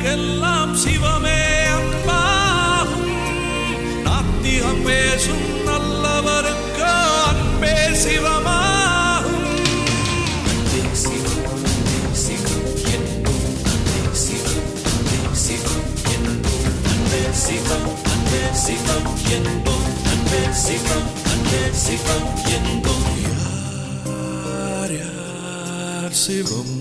யாருக்கெல்லாம் சிவமே அன்பாகும் நாத்திகம் பேசும் நல்லவருக்கு அன்பே சிவமாகும். அன்பே சிவம், அன்பே சிவம் என்போம், அன்பே சிவம், அன்பே சிவம் என்போம், அன்பே சிவம், அன்பே சிவம் என்போம், அன்பே சிவம், அன்பே சிவம் என்போம். யார் யார் சிவம்